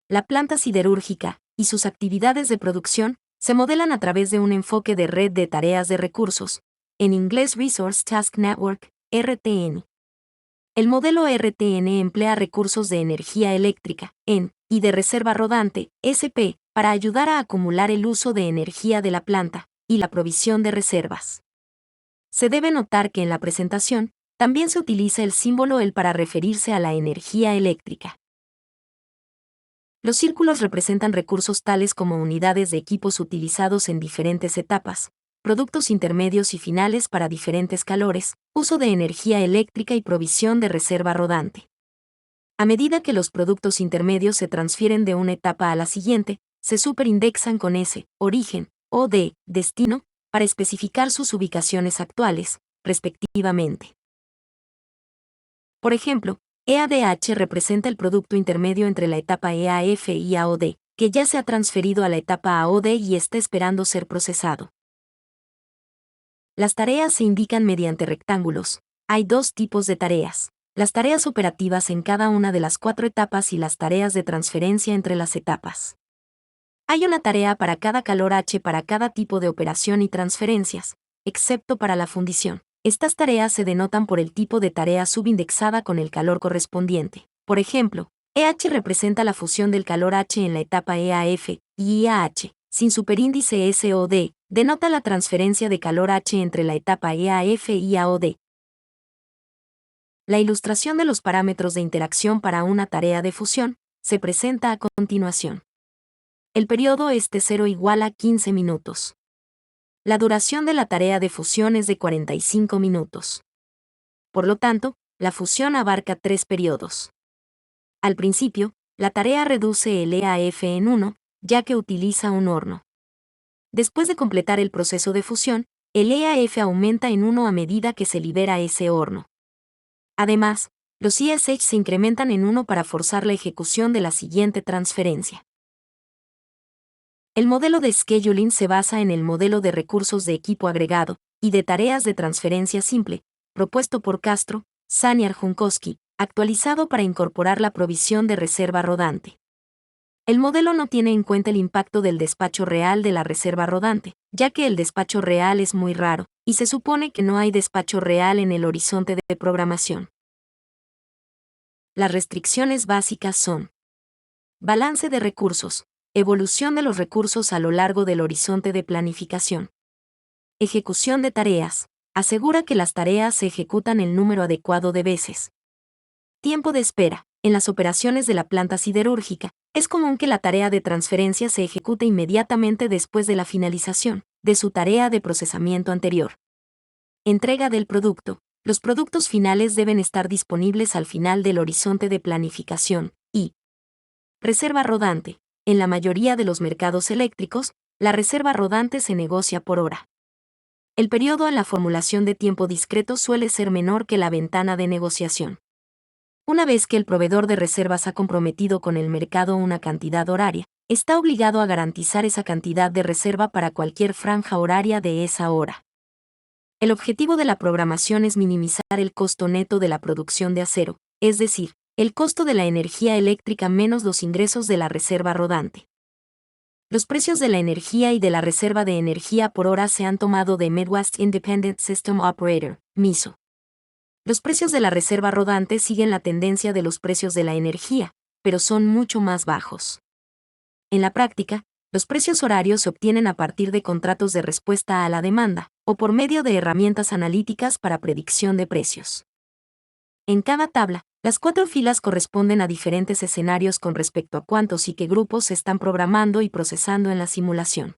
La planta siderúrgica y sus actividades de producción se modelan a través de un enfoque de red de tareas de recursos, en inglés Resource Task Network, RTN. El modelo RTN emplea recursos de energía eléctrica, y de reserva rodante, SP, para ayudar a acumular el uso de energía de la planta y la provisión de reservas. Se debe notar que en la presentación también se utiliza el símbolo EL para referirse a la energía eléctrica. Los círculos representan recursos tales como unidades de equipos utilizados en diferentes etapas, productos intermedios y finales para diferentes calores, uso de energía eléctrica y provisión de reserva rodante. A medida que los productos intermedios se transfieren de una etapa a la siguiente, se superindexan con S, origen, o D, destino, para especificar sus ubicaciones actuales, respectivamente. Por ejemplo, EADH representa el producto intermedio entre la etapa EAF y AOD, que ya se ha transferido a la etapa AOD y está esperando ser procesado. Las tareas se indican mediante rectángulos. Hay dos tipos de tareas: las tareas operativas en cada una de las 4 etapas y las tareas de transferencia entre las etapas. Hay una tarea para cada calor H para cada tipo de operación y transferencias, excepto para la fundición. Estas tareas se denotan por el tipo de tarea subindexada con el calor correspondiente. Por ejemplo, EH representa la fusión del calor H en la etapa EAF, y IAH, sin superíndice SOD, denota la transferencia de calor H entre la etapa EAF y AOD. La ilustración de los parámetros de interacción para una tarea de fusión se presenta a continuación. El periodo es T0 igual a 15 minutos. La duración de la tarea de fusión es de 45 minutos. Por lo tanto, la fusión abarca 3 periodos. Al principio, la tarea reduce el EAF en 1, ya que utiliza un horno. Después de completar el proceso de fusión, el EAF aumenta en 1 a medida que se libera ese horno. Además, los ESH se incrementan en 1 para forzar la ejecución de la siguiente transferencia. El modelo de scheduling se basa en el modelo de recursos de equipo agregado y de tareas de transferencia simple, propuesto por Castro, Saniar Junkowski, actualizado para incorporar la provisión de reserva rodante. El modelo no tiene en cuenta el impacto del despacho real de la reserva rodante, ya que el despacho real es muy raro, y se supone que no hay despacho real en el horizonte de programación. Las restricciones básicas son: balance de recursos, evolución de los recursos a lo largo del horizonte de planificación. Ejecución de tareas, asegura que las tareas se ejecutan el número adecuado de veces. Tiempo de espera, en las operaciones de la planta siderúrgica, es común que la tarea de transferencia se ejecute inmediatamente después de la finalización de su tarea de procesamiento anterior. Entrega del producto. Los productos finales deben estar disponibles al final del horizonte de planificación, y reserva rodante. En la mayoría de los mercados eléctricos, la reserva rodante se negocia por hora. El periodo en la formulación de tiempo discreto suele ser menor que la ventana de negociación. Una vez que el proveedor de reservas ha comprometido con el mercado una cantidad horaria, está obligado a garantizar esa cantidad de reserva para cualquier franja horaria de esa hora. El objetivo de la programación es minimizar el costo neto de la producción de acero, es decir, el costo de la energía eléctrica menos los ingresos de la reserva rodante. Los precios de la energía y de la reserva de energía por hora se han tomado de Midwest Independent System Operator, MISO. Los precios de la reserva rodante siguen la tendencia de los precios de la energía, pero son mucho más bajos. En la práctica, los precios horarios se obtienen a partir de contratos de respuesta a la demanda, o por medio de herramientas analíticas para predicción de precios. En cada tabla, las 4 filas corresponden a diferentes escenarios con respecto a cuántos y qué grupos se están programando y procesando en la simulación.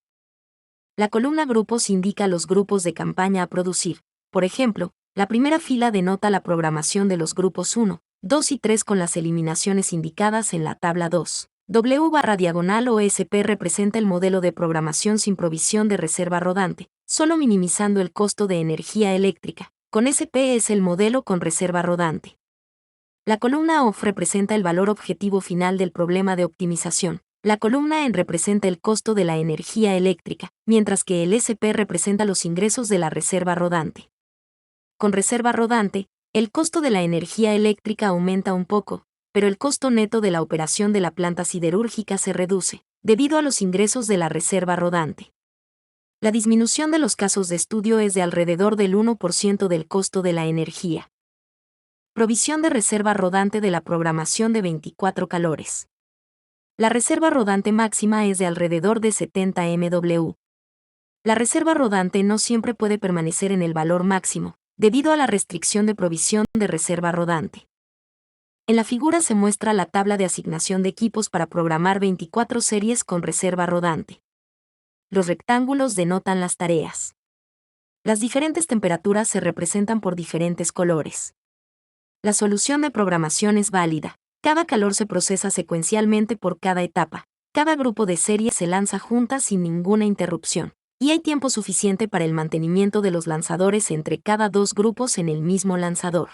La columna grupos indica los grupos de campaña a producir. Por ejemplo, la primera fila denota la programación de los grupos 1, 2 y 3 con las eliminaciones indicadas en la tabla 2. W/OSP representa el modelo de programación sin provisión de reserva rodante, solo minimizando el costo de energía eléctrica. Con SP es el modelo con reserva rodante. La columna OFF representa el valor objetivo final del problema de optimización. La columna EN representa el costo de la energía eléctrica, mientras que el SP representa los ingresos de la reserva rodante. Con reserva rodante, el costo de la energía eléctrica aumenta un poco, pero el costo neto de la operación de la planta siderúrgica se reduce, debido a los ingresos de la reserva rodante. La disminución de los casos de estudio es de alrededor del 1% del costo de la energía. Provisión de reserva rodante de la programación de 24 calores. La reserva rodante máxima es de alrededor de 70 MW. La reserva rodante no siempre puede permanecer en el valor máximo, debido a la restricción de provisión de reserva rodante. En la figura se muestra la tabla de asignación de equipos para programar 24 series con reserva rodante. Los rectángulos denotan las tareas. Las diferentes temperaturas se representan por diferentes colores. La solución de programación es válida. Cada calor se procesa secuencialmente por cada etapa. Cada grupo de series se lanza juntas sin ninguna interrupción. Y hay tiempo suficiente para el mantenimiento de los lanzadores entre cada 2 grupos en el mismo lanzador.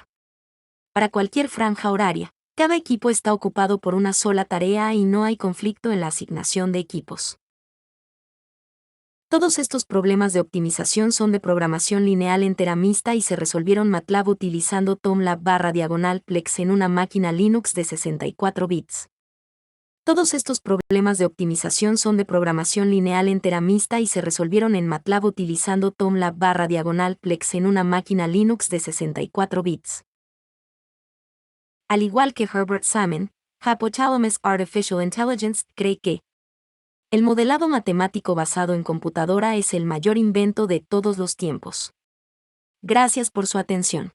Para cualquier franja horaria, cada equipo está ocupado por una sola tarea y no hay conflicto en la asignación de equipos. Todos estos problemas de optimización son de programación lineal entera mixta y se resolvieron MATLAB utilizando TOMLAB/Plex en una máquina Linux de 64 bits. Todos estos problemas de optimización son de programación lineal entera mixta y se resolvieron en MATLAB utilizando TOMLAB/Plex en una máquina Linux de 64 bits. Al igual que Herbert Salmon, Hypothalamus Artificial Intelligence cree que el modelado matemático basado en computadora es el mayor invento de todos los tiempos. Gracias por su atención.